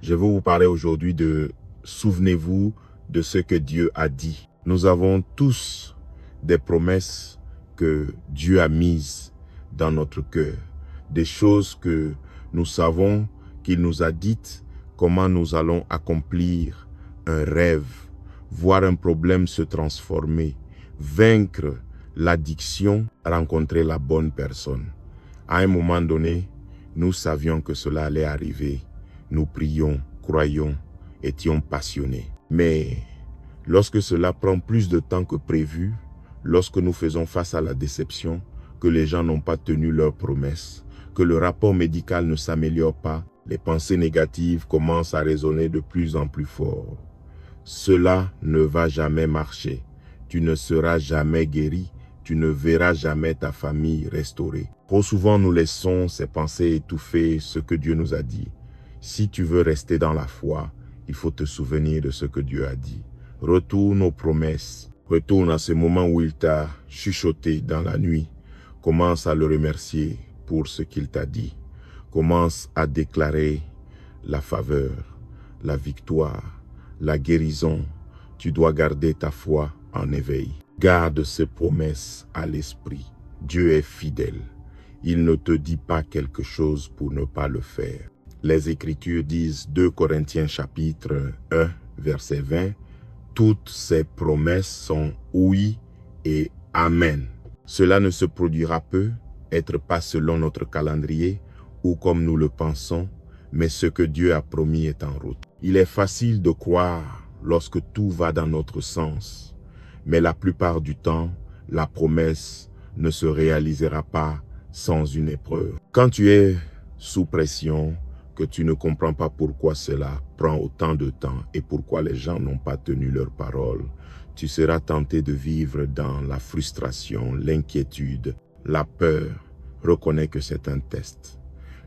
Je veux vous parler aujourd'hui de souvenez-vous de ce que Dieu a dit. Nous avons tous des promesses que Dieu a mises dans notre cœur. Des choses que nous savons qu'il nous a dites, comment nous allons accomplir un rêve, voir un problème se transformer, vaincre l'addiction, rencontrer la bonne personne. À un moment donné, nous savions que cela allait arriver. Nous prions, croyons, étions passionnés. Mais lorsque cela prend plus de temps que prévu, lorsque nous faisons face à la déception, que les gens n'ont pas tenu leurs promesses, que le rapport médical ne s'améliore pas, les pensées négatives commencent à résonner de plus en plus fort. Cela ne va jamais marcher. Tu ne seras jamais guéri. Tu ne verras jamais ta famille restaurée. Trop souvent, nous laissons ces pensées étouffer ce que Dieu nous a dit. Si tu veux rester dans la foi, il faut te souvenir de ce que Dieu a dit. Retourne aux promesses. Retourne à ce moment où il t'a chuchoté dans la nuit. Commence à le remercier pour ce qu'il t'a dit. Commence à déclarer la faveur, la victoire, la guérison. Tu dois garder ta foi en éveil. Garde ces promesses à l'esprit. Dieu est fidèle. Il ne te dit pas quelque chose pour ne pas le faire. Les Écritures disent, 2 Corinthiens chapitre 1, verset 20, « Toutes ces promesses sont oui et amen. » Cela ne se produira peu, être pas selon notre calendrier ou comme nous le pensons, mais ce que Dieu a promis est en route. Il est facile de croire lorsque tout va dans notre sens, mais la plupart du temps, la promesse ne se réalisera pas sans une épreuve. Quand tu es sous pression, que tu ne comprends pas pourquoi cela prend autant de temps et pourquoi les gens n'ont pas tenu leur parole, tu seras tenté de vivre dans la frustration, l'inquiétude, la peur. Reconnais que c'est un test.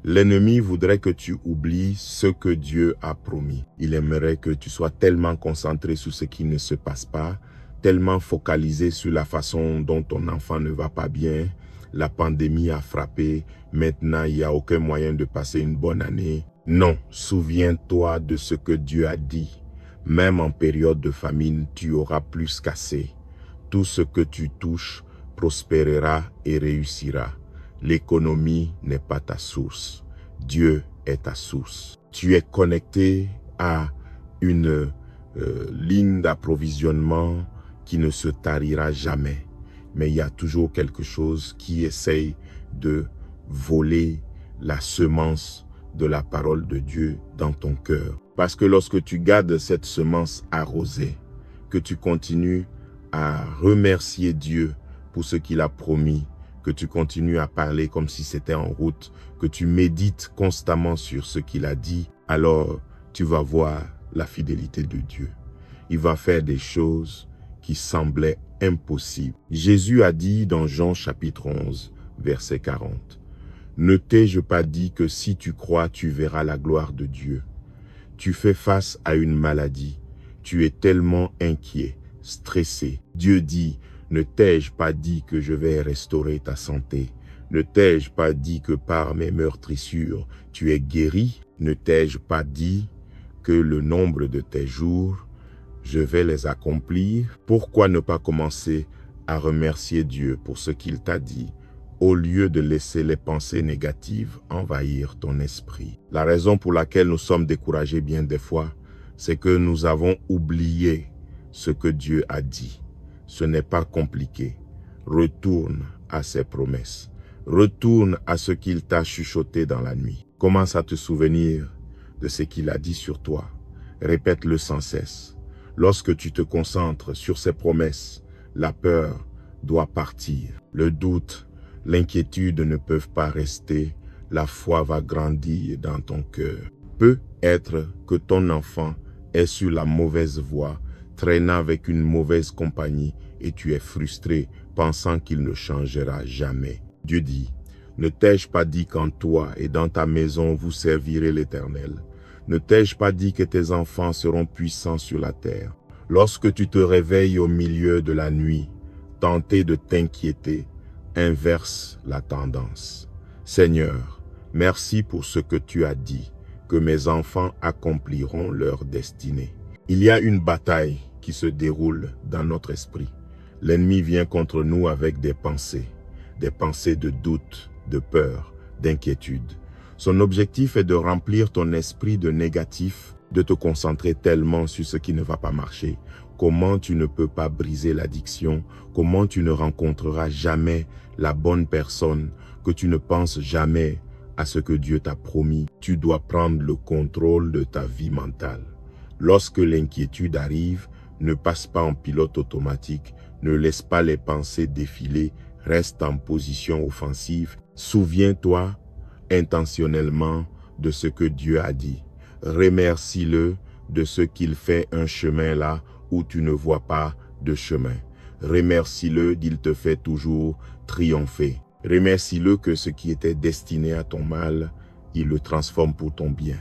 L'ennemi voudrait que tu oublies ce que Dieu a promis. Il aimerait que tu sois tellement concentré sur ce qui ne se passe pas, tellement focalisé sur la façon dont ton enfant ne va pas bien. La pandémie a frappé, maintenant il n'y a aucun moyen de passer une bonne année. Non, souviens-toi de ce que Dieu a dit. Même en période de famine, tu auras plus qu'assez. Tout ce que tu touches prospérera et réussira. L'économie n'est pas ta source. Dieu est ta source. Tu es connecté à une ligne d'approvisionnement qui ne se tarira jamais. Mais il y a toujours quelque chose qui essaye de voler la semence de la parole de Dieu dans ton cœur. Parce que lorsque tu gardes cette semence arrosée, que tu continues à remercier Dieu pour ce qu'il a promis, que tu continues à parler comme si c'était en route, que tu médites constamment sur ce qu'il a dit, alors tu vas voir la fidélité de Dieu. Il va faire des choses qui semblaient impossibles. Jésus a dit dans Jean chapitre 11, verset 40, « Ne t'ai-je pas dit que si tu crois, tu verras la gloire de Dieu? Tu fais face à une maladie. Tu es tellement inquiet, stressé. Dieu dit, ne t'ai-je pas dit que je vais restaurer ta santé? Ne t'ai-je pas dit que par mes meurtrissures, tu es guéri? Ne t'ai-je pas dit que le nombre de tes jours, je vais les accomplir? Pourquoi ne pas commencer à remercier Dieu pour ce qu'il t'a dit, au lieu de laisser les pensées négatives envahir ton esprit? La raison pour laquelle nous sommes découragés bien des fois, c'est que nous avons oublié ce que Dieu a dit. Ce n'est pas compliqué. Retourne à ses promesses. Retourne à ce qu'il t'a chuchoté dans la nuit. Commence à te souvenir de ce qu'il a dit sur toi. Répète-le sans cesse. Lorsque tu te concentres sur ses promesses, la peur doit partir. Le doute, l'inquiétude ne peuvent pas rester. La foi va grandir dans ton cœur. Peut être que ton enfant est sur la mauvaise voie, traînant avec une mauvaise compagnie et tu es frustré, pensant qu'il ne changera jamais. Dieu dit, ne t'ai-je pas dit qu'en toi et dans ta maison vous servirez l'Éternel? Ne t'ai-je pas dit que tes enfants seront puissants sur la terre? Lorsque tu te réveilles au milieu de la nuit, tenté de t'inquiéter, inverse la tendance. Seigneur, merci pour ce que tu as dit. que mes enfants accompliront leur destinée. Il y a une bataille qui se déroule dans notre esprit. L'ennemi vient contre nous avec des pensées de doute, de peur, d'inquiétude. Son objectif est de remplir ton esprit de négatif, de te concentrer tellement sur ce qui ne va pas marcher. Comment tu ne peux pas briser l'addiction, comment tu ne rencontreras jamais la bonne personne, que tu ne penses jamais à ce que Dieu t'a promis. Tu dois prendre le contrôle de ta vie mentale. Lorsque l'inquiétude arrive, ne passe pas en pilote automatique, ne laisse pas les pensées défiler, reste en position offensive. Souviens-toi intentionnellement de ce que Dieu a dit. Remercie-le de ce qu'il fait un chemin là où tu ne vois pas de chemin. Remercie-le d'il te fait toujours triompher. Remercie-le que ce qui était destiné à ton mal, il le transforme pour ton bien.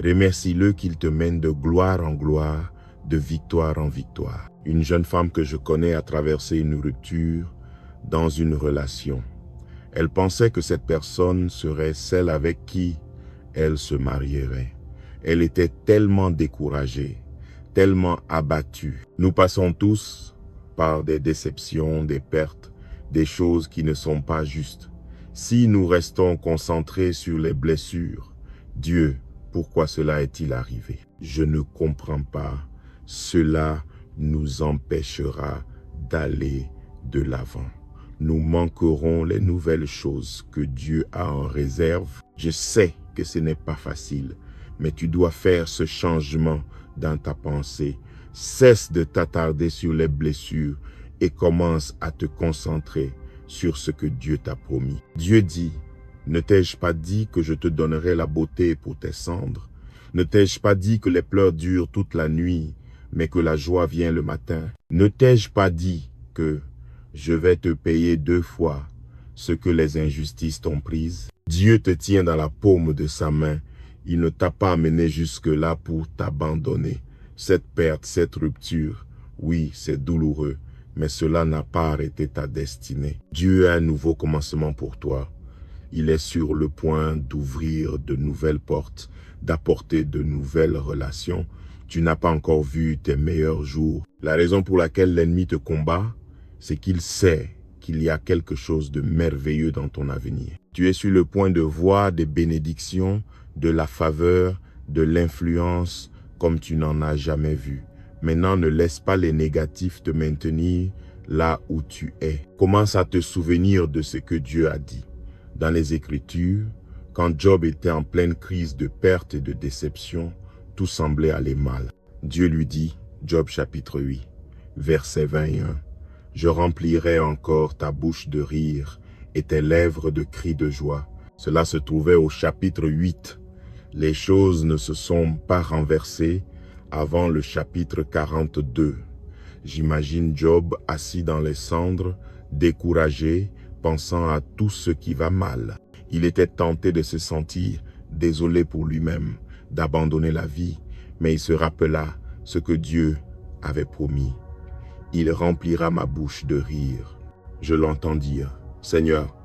Remercie-le qu'il te mène de gloire en gloire, de victoire en victoire. Une jeune femme que je connais a traversé une rupture dans une relation. Elle pensait que cette personne serait celle avec qui elle se marierait. Elle était tellement découragée, tellement abattue. Nous passons tous par des déceptions, des pertes, des choses qui ne sont pas justes. Si nous restons concentrés sur les blessures, Dieu, pourquoi cela est-il arrivé? Je ne comprends pas. Cela nous empêchera d'aller de l'avant. Nous manquerons les nouvelles choses que Dieu a en réserve. Je sais que ce n'est pas facile, mais tu dois faire ce changement dans ta pensée. Cesse de t'attarder sur les blessures et commence à te concentrer sur ce que Dieu t'a promis. Dieu dit, ne t'ai-je pas dit que je te donnerai la beauté pour tes cendres? Ne t'ai-je pas dit que les pleurs durent toute la nuit, mais que la joie vient le matin? Ne t'ai-je pas dit que je vais te payer 2 fois ce que les injustices t'ont prise? Dieu te tient dans la paume de sa main. Il ne t'a pas amené jusque-là pour t'abandonner. Cette perte, cette rupture, oui, c'est douloureux, mais cela n'a pas arrêté ta destinée. Dieu a un nouveau commencement pour toi. Il est sur le point d'ouvrir de nouvelles portes, d'apporter de nouvelles relations. Tu n'as pas encore vu tes meilleurs jours. La raison pour laquelle l'ennemi te combat, c'est qu'il sait qu'il y a quelque chose de merveilleux dans ton avenir. Tu es sur le point de voir des bénédictions, de la faveur, de l'influence comme tu n'en as jamais vu. Maintenant, ne laisse pas les négatifs te maintenir là où tu es. Commence à te souvenir de ce que Dieu a dit. Dans les Écritures, quand Job était en pleine crise de perte et de déception, tout semblait aller mal. Dieu lui dit, Job chapitre 8, verset 21, « Je remplirai encore ta bouche de rire et tes lèvres de cris de joie. » Cela se trouvait au chapitre 8. Les choses ne se sont pas renversées avant le chapitre 42. J'imagine Job assis dans les cendres, découragé, pensant à tout ce qui va mal. Il était tenté de se sentir désolé pour lui-même, d'abandonner la vie, mais il se rappela ce que Dieu avait promis. Il remplira ma bouche de rire. Je l'entends dire, Seigneur,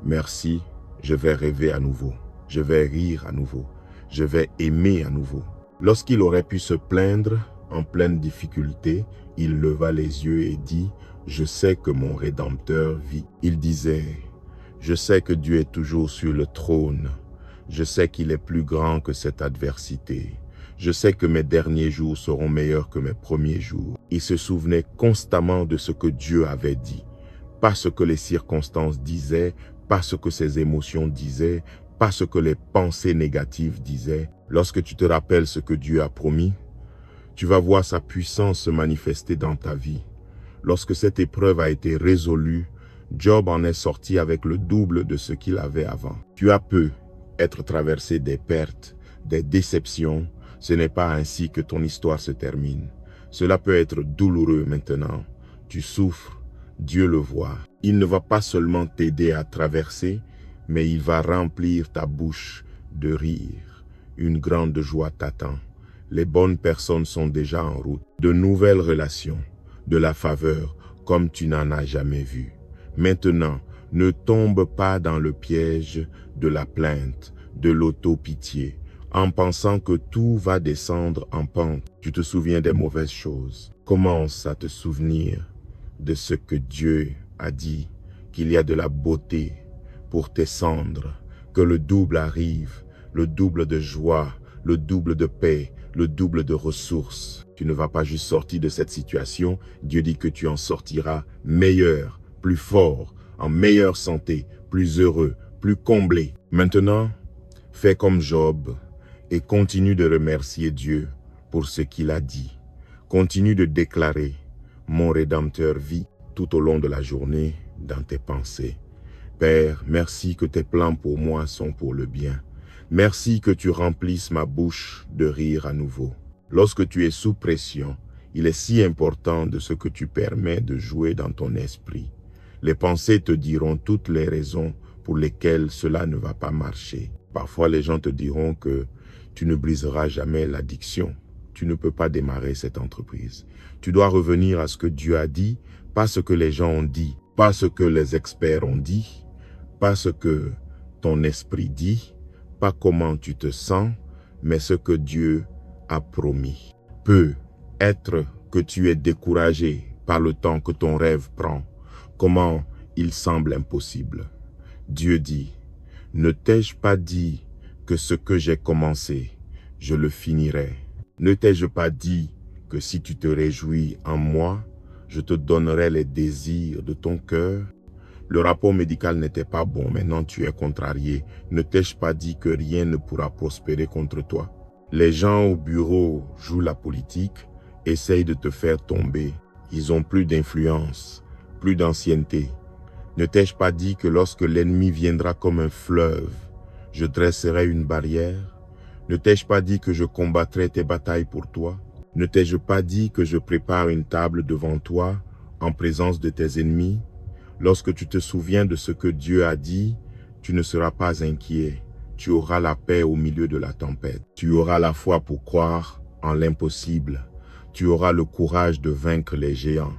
merci, je vais rêver à nouveau, je vais rire à nouveau, je vais aimer à nouveau. Lorsqu'il aurait pu se plaindre en pleine difficulté, il leva les yeux et dit, je sais que mon Rédempteur vit. Il disait, je sais que Dieu est toujours sur le trône. Je sais qu'il est plus grand que cette adversité. Je sais que mes derniers jours seront meilleurs que mes premiers jours. Il se souvenait constamment de ce que Dieu avait dit. Pas ce que les circonstances disaient, pas ce que ses émotions disaient, pas ce que les pensées négatives disaient. Lorsque tu te rappelles ce que Dieu a promis, tu vas voir sa puissance se manifester dans ta vie. Lorsque cette épreuve a été résolue, Job en est sorti avec le double de ce qu'il avait avant. Tu as peu être traversé des pertes, des déceptions. Ce n'est pas ainsi que ton histoire se termine. Cela peut être douloureux maintenant. Tu souffres, Dieu le voit. Il ne va pas seulement t'aider à traverser, mais il va remplir ta bouche de rire. Une grande joie t'attend. Les bonnes personnes sont déjà en route. De nouvelles relations, de la faveur, comme tu n'en as jamais vu. Maintenant, ne tombe pas dans le piège de la plainte, de l'auto-pitié. en pensant que tout va descendre en pente. Tu te souviens des mauvaises choses. Commence à te souvenir de ce que Dieu a dit, qu'il y a de la beauté pour tes cendres, que le double arrive, le double de joie, le double de paix, le double de ressources. Tu ne vas pas juste sortir de cette situation. Dieu dit que tu en sortiras meilleur, plus fort, en meilleure santé, plus heureux, plus comblé. Maintenant, fais comme Job et continue de remercier Dieu pour ce qu'il a dit. Continue de déclarer « Mon Rédempteur vit » tout au long de la journée dans tes pensées. Père, merci que tes plans pour moi sont pour le bien. Merci que tu remplisses ma bouche de rire à nouveau. Lorsque tu es sous pression, il est si important de ce que tu permets de jouer dans ton esprit. Les pensées te diront toutes les raisons pour lesquelles cela ne va pas marcher. Parfois, les gens te diront que tu ne briseras jamais l'addiction. Tu ne peux pas démarrer cette entreprise. Tu dois revenir à ce que Dieu a dit, pas ce que les gens ont dit, pas ce que les experts ont dit, pas ce que ton esprit dit, pas comment tu te sens, mais ce que Dieu a promis. Peut être que tu es découragé par le temps que ton rêve prend, comment il semble impossible. Dieu dit, ne t'ai-je pas dit que ce que j'ai commencé, je le finirai? Ne t'ai-je pas dit que si tu te réjouis en moi, je te donnerai les désirs de ton cœur? Le rapport médical n'était pas bon, maintenant tu es contrarié. Ne t'ai-je pas dit que rien ne pourra prospérer contre toi? Les gens au bureau jouent la politique, essayent de te faire tomber. Ils ont plus d'influence, plus d'ancienneté. Ne t'ai-je pas dit que lorsque l'ennemi viendra comme un fleuve, je dresserai une barrière? Ne t'ai-je pas dit que je combattrai tes batailles pour toi? Ne t'ai-je pas dit que je prépare une table devant toi en présence de tes ennemis? Lorsque tu te souviens de ce que Dieu a dit, tu ne seras pas inquiet. Tu auras la paix au milieu de la tempête. Tu auras la foi pour croire en l'impossible. Tu auras le courage de vaincre les géants,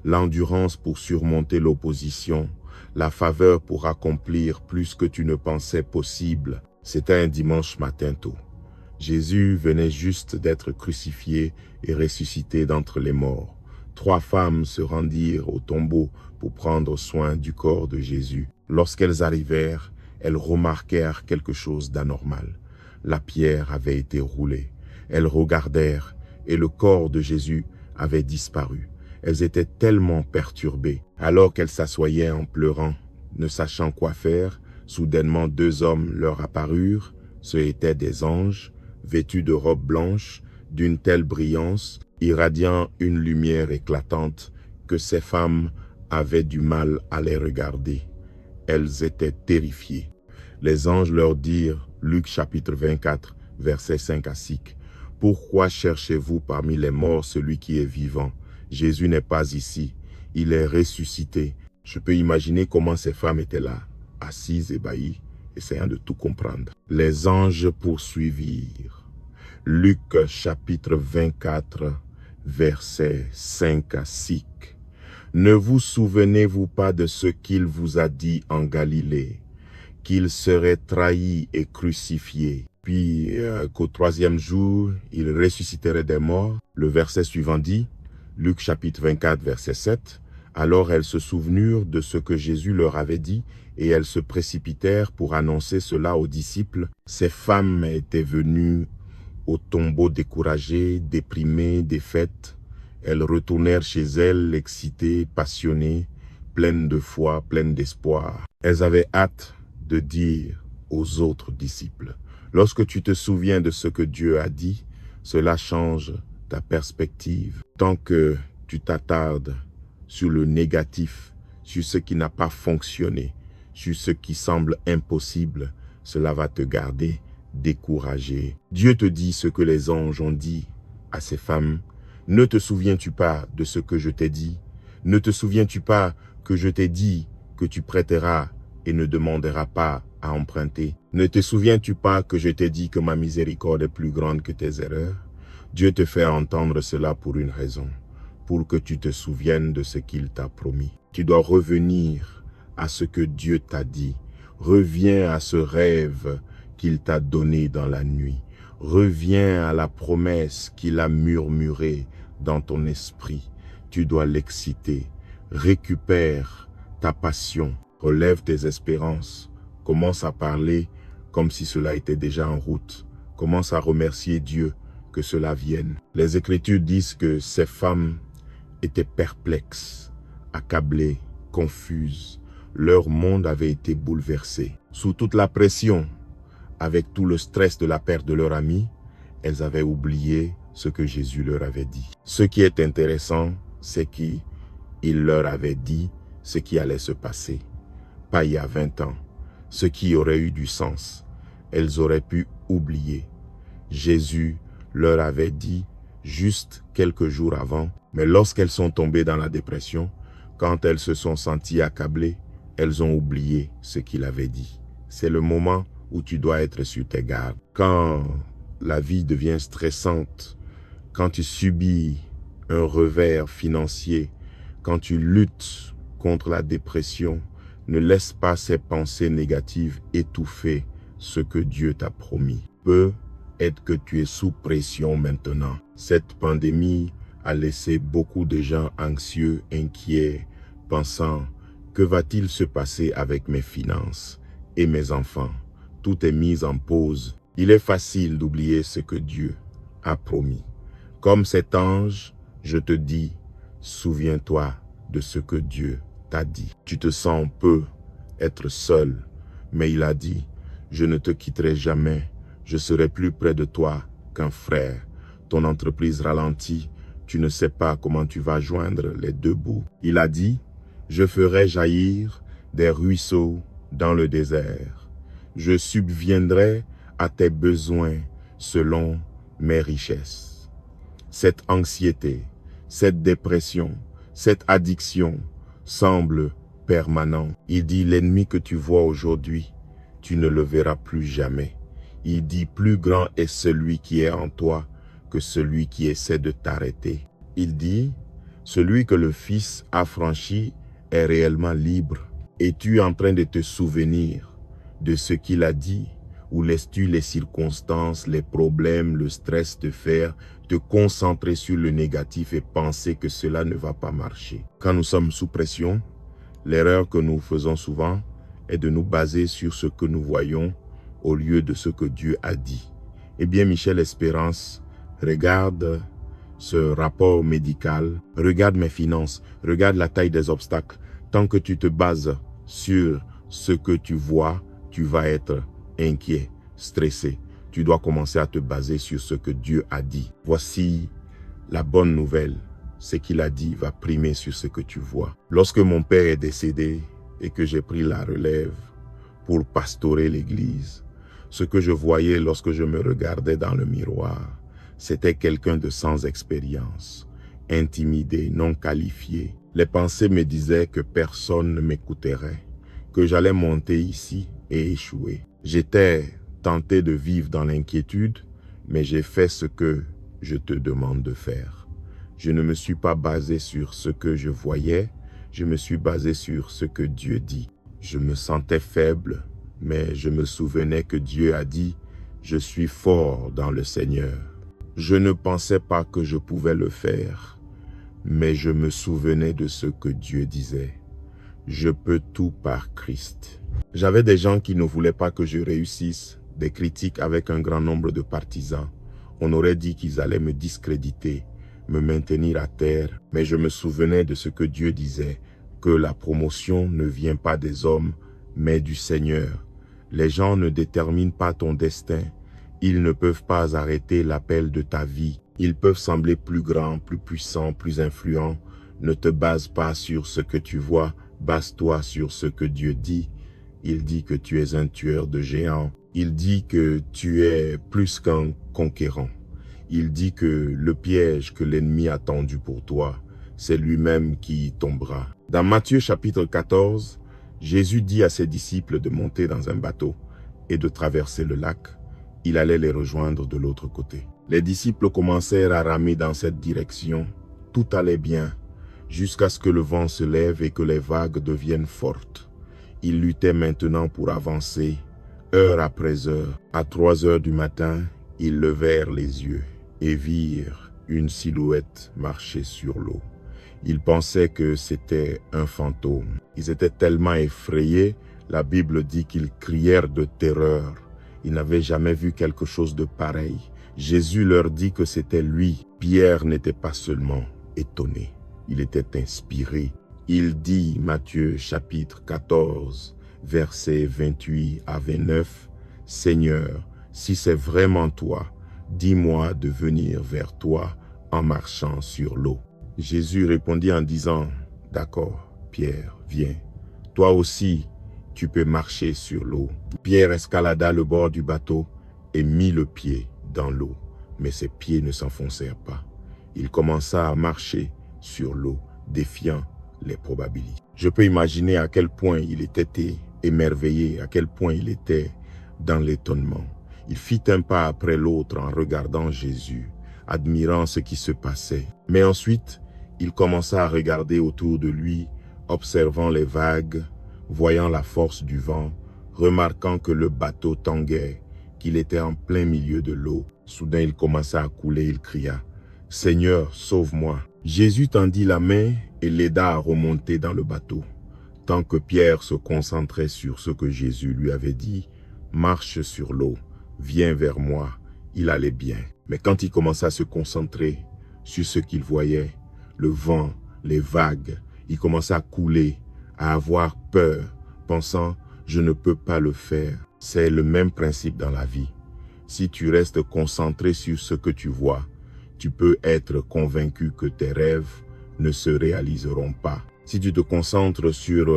l'endurance pour surmonter l'opposition, la faveur pour accomplir plus que tu ne pensais possible. C'était un dimanche matin tôt. Jésus venait juste d'être crucifié et ressuscité d'entre les morts. 3 femmes se rendirent au tombeau pour prendre soin du corps de Jésus. Lorsqu'elles arrivèrent, elles remarquèrent quelque chose d'anormal. La pierre avait été roulée. Elles regardèrent et le corps de Jésus avait disparu. Elles étaient tellement perturbées. Alors qu'elles s'assoyaient en pleurant, ne sachant quoi faire, soudainement 2 hommes leur apparurent. Ce étaient des anges, vêtus de robes blanches, d'une telle brillance, irradiant une lumière éclatante, que ces femmes avaient du mal à les regarder. Elles étaient terrifiées. Les anges leur dirent, Luc chapitre 24, versets 5 à 6, « Pourquoi cherchez-vous parmi les morts celui qui est vivant? Jésus n'est pas ici, il est ressuscité. » Je peux imaginer comment ces femmes étaient là, assises, ébahies, essayant de tout comprendre. Les anges poursuivirent. Luc chapitre 24, versets 5 à 6. « Ne vous souvenez-vous pas de ce qu'il vous a dit en Galilée, qu'il serait trahi et crucifié, puis qu'au 3e jour, il ressusciterait des morts? » Le verset suivant dit, Luc chapitre 24, verset 7, « Alors elles se souvenurent de ce que Jésus leur avait dit, et elles se précipitèrent pour annoncer cela aux disciples. Ces femmes étaient venues au tombeau découragées, déprimées, défaites. Elles retournèrent chez elles, excitées, passionnées, pleines de foi, pleines d'espoir. Elles avaient hâte de dire aux autres disciples. Lorsque tu te souviens de ce que Dieu a dit, cela change ta perspective. Tant que tu t'attardes sur le négatif, sur ce qui n'a pas fonctionné, sur ce qui semble impossible, cela va te garder découragé. Dieu te dit ce que les anges ont dit à ces femmes. Ne te souviens-tu pas de ce que je t'ai dit? Ne te souviens-tu pas que je t'ai dit que tu prêteras et ne demanderas pas à emprunter? Ne te souviens-tu pas que je t'ai dit que ma miséricorde est plus grande que tes erreurs? Dieu te fait entendre cela pour une raison, pour que tu te souviennes de ce qu'il t'a promis. Tu dois revenir à ce que Dieu t'a dit. Reviens à ce rêve qu'il t'a donné dans la nuit. Reviens à la promesse qu'il a murmurée dans ton esprit. Tu dois l'exciter. Récupère ta passion. Relève tes espérances. Commence à parler comme si cela était déjà en route. Commence à remercier Dieu que cela vienne. Les Écritures disent que ces femmes étaient perplexes, accablées, confuses. Leur monde avait été bouleversé. Sous toute la pression, avec tout le stress de la perte de leur ami, elles avaient oublié ce que Jésus leur avait dit. Ce qui est intéressant, c'est qu'il leur avait dit ce qui allait se passer. Pas il y a 20 ans. Ce qui aurait eu du sens. Elles auraient pu oublier. Jésus leur avait dit juste quelques jours avant, mais lorsqu'elles sont tombées dans la dépression, quand elles se sont senties accablées, elles ont oublié ce qu'il avait dit. C'est le moment où tu dois être sur tes gardes. Quand la vie devient stressante, quand tu subis un revers financier, quand tu luttes contre la dépression, ne laisse pas ces pensées négatives étouffer ce que Dieu t'a promis. Peut-être que tu es sous pression maintenant. Cette pandémie a laissé beaucoup de gens anxieux, inquiets, pensant « Que va-t-il se passer avec mes finances et mes enfants ?» Tout est mis en pause. Il est facile d'oublier ce que Dieu a promis. Comme cet ange, je te dis, souviens-toi de ce que Dieu t'a dit. Tu te sens peu être seul, mais il a dit, je ne te quitterai jamais, je serai plus près de toi qu'un frère. Ton entreprise ralentit, tu ne sais pas comment tu vas joindre les deux bouts. Il a dit, je ferai jaillir des ruisseaux dans le désert. Je subviendrai à tes besoins selon mes richesses. Cette anxiété, cette dépression, cette addiction semble permanent. Il dit, l'ennemi que tu vois aujourd'hui, tu ne le verras plus jamais. Il dit, plus grand est celui qui est en toi que celui qui essaie de t'arrêter. Il dit, celui que le Fils a franchi est réellement libre. Es-tu en train de te souvenir de ce qu'il a dit, ou laisses-tu les circonstances, les problèmes, le stress te faire te concentrer sur le négatif et penser que cela ne va pas marcher? Quand nous sommes sous pression, l'erreur que nous faisons souvent est de nous baser sur ce que nous voyons au lieu de ce que Dieu a dit. Eh bien, Michel Espérance, regarde ce rapport médical, regarde mes finances, regarde la taille des obstacles. Tant que tu te bases sur ce que tu vois, tu vas être inquiet, stressé. Tu dois commencer à te baser sur ce que Dieu a dit. Voici la bonne nouvelle. Ce qu'il a dit va primer sur ce que tu vois. Lorsque mon père est décédé et que j'ai pris la relève pour pastorer l'église, ce que je voyais lorsque je me regardais dans le miroir, c'était quelqu'un de sans expérience, intimidé, non qualifié. Les pensées me disaient que personne ne m'écouterait, que j'allais monter ici et échouer. J'étais tenté de vivre dans l'inquiétude, mais j'ai fait ce que je te demande de faire. Je ne me suis pas basé sur ce que je voyais, je me suis basé sur ce que Dieu dit. Je me sentais faible, mais je me souvenais que Dieu a dit « Je suis fort dans le Seigneur ». Je ne pensais pas que je pouvais le faire, mais je me souvenais de ce que Dieu disait. Je peux tout par Christ. J'avais des gens qui ne voulaient pas que je réussisse, des critiques avec un grand nombre de partisans. On aurait dit qu'ils allaient me discréditer, me maintenir à terre, mais je me souvenais de ce que Dieu disait, que la promotion ne vient pas des hommes, mais du Seigneur. Les gens ne déterminent pas ton destin. Ils ne peuvent pas arrêter l'appel de ta vie. Ils peuvent sembler plus grands, plus puissants, plus influents. Ne te base pas sur ce que tu vois, base-toi sur ce que Dieu dit. Il dit que tu es un tueur de géants. Il dit que tu es plus qu'un conquérant. Il dit que le piège que l'ennemi a tendu pour toi, c'est lui-même qui y tombera. Dans Matthieu chapitre 14, Jésus dit à ses disciples de monter dans un bateau et de traverser le lac. Il allait les rejoindre de l'autre côté. Les disciples commencèrent à ramer dans cette direction. Tout allait bien, jusqu'à ce que le vent se lève et que les vagues deviennent fortes. Ils luttaient maintenant pour avancer, heure après heure. À 3 heures du matin, Ils levèrent les yeux et virent une silhouette marcher sur l'eau. Ils pensaient que c'était un fantôme. Ils étaient tellement effrayés, la Bible dit qu'ils crièrent de terreur. Ils n'avaient jamais vu quelque chose de pareil. Jésus leur dit que c'était lui. Pierre n'était pas seulement étonné, il était inspiré. Il dit, Matthieu chapitre 14, versets 28 à 29, « Seigneur, si c'est vraiment toi, dis-moi de venir vers toi en marchant sur l'eau. » Jésus répondit en disant, « D'accord, Pierre, viens. Toi aussi, tu peux marcher sur l'eau. » Pierre escalada le bord du bateau et mit le pied dans l'eau, mais ses pieds ne s'enfoncèrent pas. Il commença à marcher sur l'eau, défiant les probabilités. Je peux imaginer à quel point il était émerveillé, à quel point il était dans l'étonnement. Il fit un pas après l'autre en regardant Jésus, admirant ce qui se passait. Mais ensuite, il commença à regarder autour de lui, observant les vagues, voyant la force du vent, remarquant que le bateau tanguait, qu'il était en plein milieu de l'eau. Soudain, il commença à couler, il cria, « Seigneur, sauve-moi !» Jésus tendit la main et l'aida à remonter dans le bateau. Tant que Pierre se concentrait sur ce que Jésus lui avait dit, « Marche sur l'eau, viens vers moi », il allait bien. Mais quand il commença à se concentrer sur ce qu'il voyait, le vent, les vagues, il commença à couler, à avoir peur, pensant « Je ne peux pas le faire ». C'est le même principe dans la vie. Si tu restes concentré sur ce que tu vois, tu peux être convaincu que tes rêves ne se réaliseront pas. Si tu te concentres sur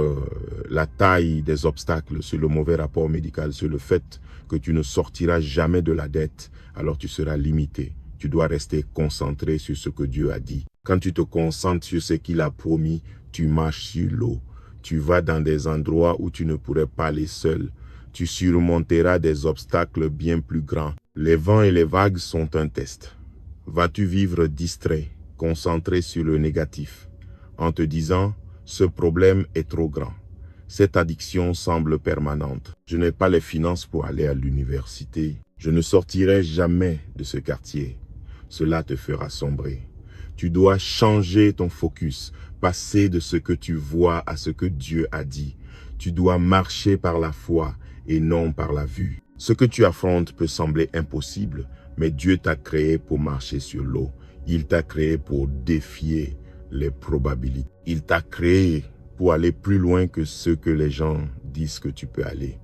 la taille des obstacles, sur le mauvais rapport médical, sur le fait que tu ne sortiras jamais de la dette, alors tu seras limité. Tu dois rester concentré sur ce que Dieu a dit. Quand tu te concentres sur ce qu'il a promis, tu marches sur l'eau. Tu vas dans des endroits où tu ne pourrais pas aller seul. Tu surmonteras des obstacles bien plus grands. Les vents et les vagues sont un test. Vas-tu vivre distrait, concentré sur le négatif, en te disant « ce problème est trop grand, cette addiction semble permanente, je n'ai pas les finances pour aller à l'université, je ne sortirai jamais de ce quartier », cela te fera sombrer. Tu dois changer ton focus, passer de ce que tu vois à ce que Dieu a dit. Tu dois marcher par la foi et non par la vue. Ce que tu affrontes peut sembler impossible, mais Dieu t'a créé pour marcher sur l'eau. Il t'a créé pour défier les probabilités. Il t'a créé pour aller plus loin que ce que les gens disent que tu peux aller.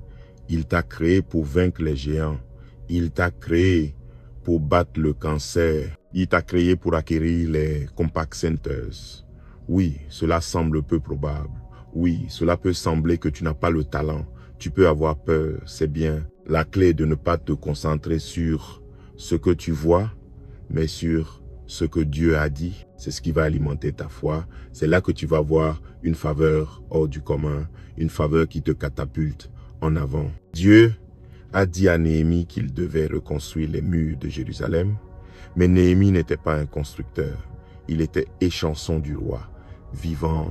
Il t'a créé pour vaincre les géants. Il t'a créé pour battre le cancer. Il t'a créé pour acquérir les compact centers. Oui, cela semble peu probable. Oui, cela peut sembler que tu n'as pas le talent. Tu peux avoir peur, c'est bien. La clé est de ne pas te concentrer sur ce que tu vois, mais sur ce que Dieu a dit. C'est ce qui va alimenter ta foi. C'est là que tu vas voir une faveur hors du commun, une faveur qui te catapulte en avant. Dieu a dit à Néhémie qu'il devait reconstruire les murs de Jérusalem, mais Néhémie n'était pas un constructeur. Il était échanson du roi, vivant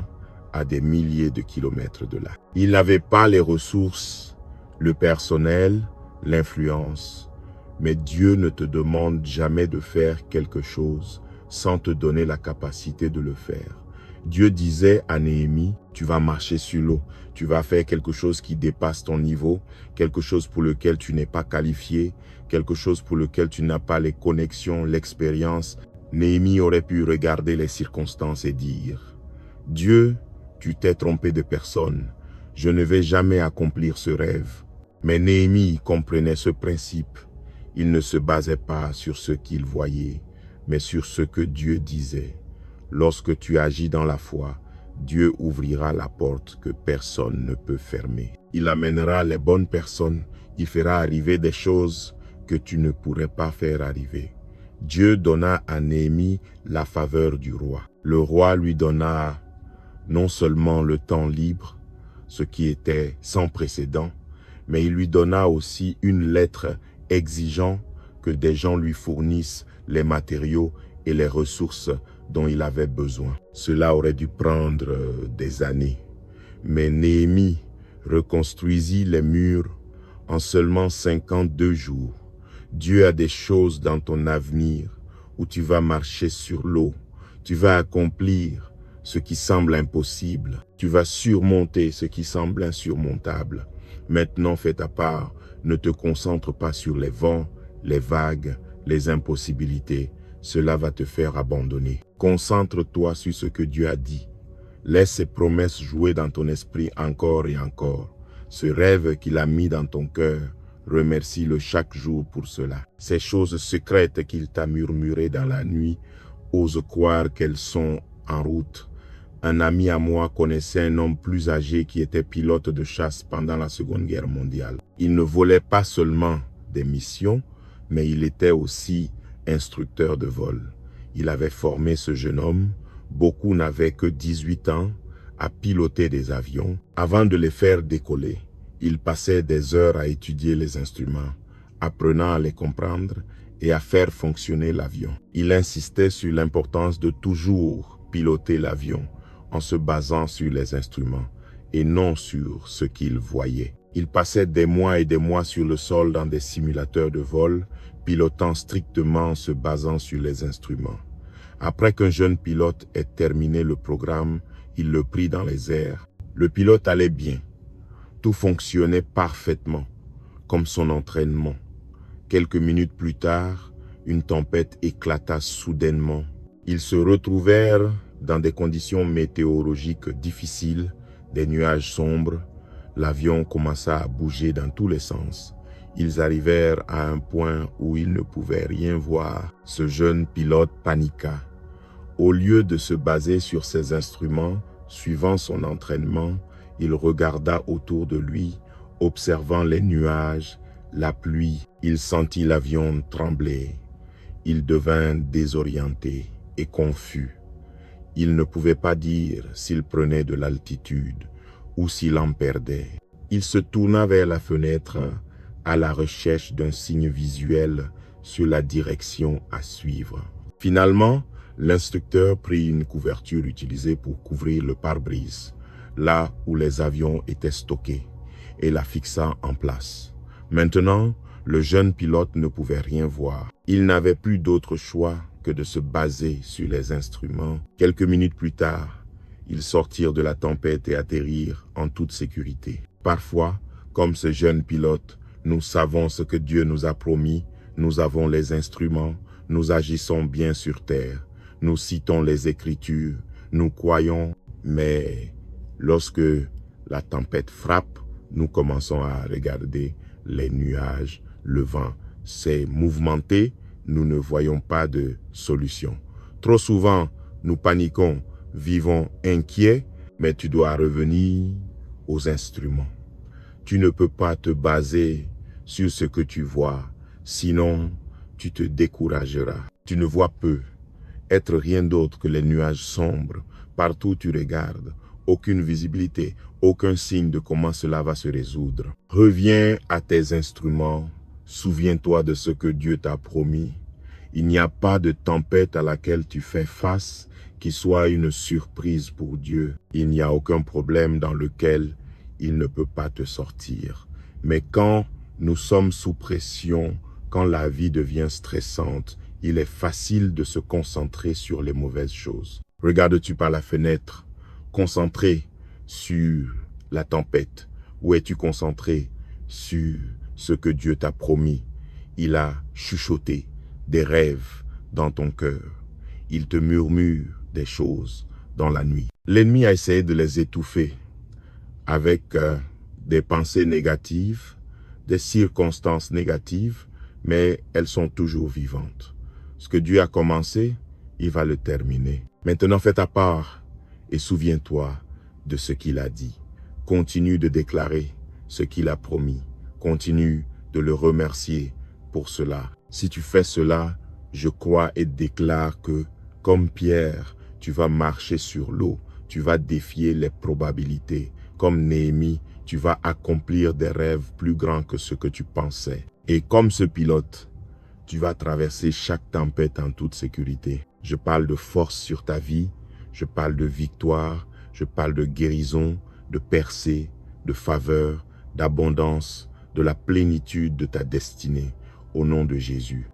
à des milliers de kilomètres de là. Il n'avait pas les ressources, le personnel, l'influence. Mais Dieu ne te demande jamais de faire quelque chose sans te donner la capacité de le faire. Dieu disait à Néhémie, tu vas marcher sur l'eau, tu vas faire quelque chose qui dépasse ton niveau, quelque chose pour lequel tu n'es pas qualifié, quelque chose pour lequel tu n'as pas les connexions, l'expérience. Néhémie aurait pu regarder les circonstances et dire, Dieu, tu t'es trompé de personne, je ne vais jamais accomplir ce rêve. Mais Néhémie comprenait ce principe. Il ne se basait pas sur ce qu'il voyait, mais sur ce que Dieu disait. Lorsque tu agis dans la foi, Dieu ouvrira la porte que personne ne peut fermer. Il amènera les bonnes personnes, il fera arriver des choses que tu ne pourrais pas faire arriver. Dieu donna à Néhémie la faveur du roi. Le roi lui donna non seulement le temps libre, ce qui était sans précédent, mais il lui donna aussi une lettre exigeant que des gens lui fournissent les matériaux et les ressources dont il avait besoin. Cela aurait dû prendre des années. Mais Néhémie reconstruisit les murs en seulement 52 jours. Dieu a des choses dans ton avenir où tu vas marcher sur l'eau. Tu vas accomplir ce qui semble impossible. Tu vas surmonter ce qui semble insurmontable. Maintenant, fais ta part. Ne te concentre pas sur les vents, les vagues, les impossibilités. Cela va te faire abandonner. Concentre-toi sur ce que Dieu a dit. Laisse ses promesses jouer dans ton esprit encore et encore. Ce rêve qu'il a mis dans ton cœur, remercie-le chaque jour pour cela. Ces choses secrètes qu'il t'a murmurées dans la nuit, ose croire qu'elles sont en route. Un ami à moi connaissait un homme plus âgé qui était pilote de chasse pendant la Seconde Guerre mondiale. Il ne volait pas seulement des missions, mais il était aussi instructeur de vol. Il avait formé ce jeune homme, beaucoup n'avaient que 18 ans, à piloter des avions. Avant de les faire décoller, il passait des heures à étudier les instruments, apprenant à les comprendre et à faire fonctionner l'avion. Il insistait sur l'importance de toujours piloter l'avion en se basant sur les instruments et non sur ce qu'il voyait. Il passait des mois et des mois sur le sol dans des simulateurs de vol, pilotant strictement en se basant sur les instruments. Après qu'un jeune pilote ait terminé le programme, il le prit dans les airs. Le pilote allait bien. Tout fonctionnait parfaitement, comme son entraînement. Quelques minutes plus tard, une tempête éclata soudainement. Ils se retrouvèrent dans des conditions météorologiques difficiles, des nuages sombres. L'avion commença à bouger dans tous les sens. Ils arrivèrent à un point où ils ne pouvaient rien voir. Ce jeune pilote paniqua. Au lieu de se baser sur ses instruments, suivant son entraînement, il regarda autour de lui, observant les nuages, la pluie. Il sentit l'avion trembler. Il devint désorienté et confus. Il ne pouvait pas dire s'il prenait de l'altitude ou s'il en perdait. Il se tourna vers la fenêtre à la recherche d'un signe visuel sur la direction à suivre. Finalement, l'instructeur prit une couverture utilisée pour couvrir le pare-brise, là où les avions étaient stockés, et la fixa en place. Maintenant, le jeune pilote ne pouvait rien voir. Il n'avait plus d'autre choix que de se baser sur les instruments. Quelques minutes plus tard, ils sortirent de la tempête et atterrirent en toute sécurité. Parfois, comme ce jeune pilote, nous savons ce que Dieu nous a promis, nous avons les instruments, nous agissons bien sur terre, nous citons les Écritures, nous croyons, mais lorsque la tempête frappe, nous commençons à regarder les nuages, le vent s'est mouvementé, nous ne voyons pas de solution. Trop souvent, nous paniquons, vivons inquiets, mais tu dois revenir aux instruments. Tu ne peux pas te baser sur ce que tu vois, sinon tu te décourageras. Tu ne vois peu, être rien d'autre que les nuages sombres. Partout où tu regardes, aucune visibilité, aucun signe de comment cela va se résoudre. Reviens à tes instruments, souviens-toi de ce que Dieu t'a promis. Il n'y a pas de tempête à laquelle tu fais face qui soit une surprise pour Dieu. Il n'y a aucun problème dans lequel il ne peut pas te sortir. Mais quand nous sommes sous pression, quand la vie devient stressante, il est facile de se concentrer sur les mauvaises choses. Regardes-tu par la fenêtre, concentré sur la tempête? Ou es-tu concentré sur ce que Dieu t'a promis? Il a chuchoté des rêves dans ton cœur. Il te murmure des choses dans la nuit. L'ennemi a essayé de les étouffer avec des pensées négatives, des circonstances négatives, mais elles sont toujours vivantes. Ce que Dieu a commencé, il va le terminer. Maintenant, fais ta part et souviens-toi de ce qu'il a dit. Continue de déclarer ce qu'il a promis. Continue de le remercier pour cela. Si tu fais cela, je crois et déclare que, comme Pierre, tu vas marcher sur l'eau. Tu vas défier les probabilités. Comme Néhémie, tu vas accomplir des rêves plus grands que ce que tu pensais. Et comme ce pilote, tu vas traverser chaque tempête en toute sécurité. Je parle de force sur ta vie, je parle de victoire, je parle de guérison, de percée, de faveur, d'abondance, de la plénitude de ta destinée. au nom de Jésus.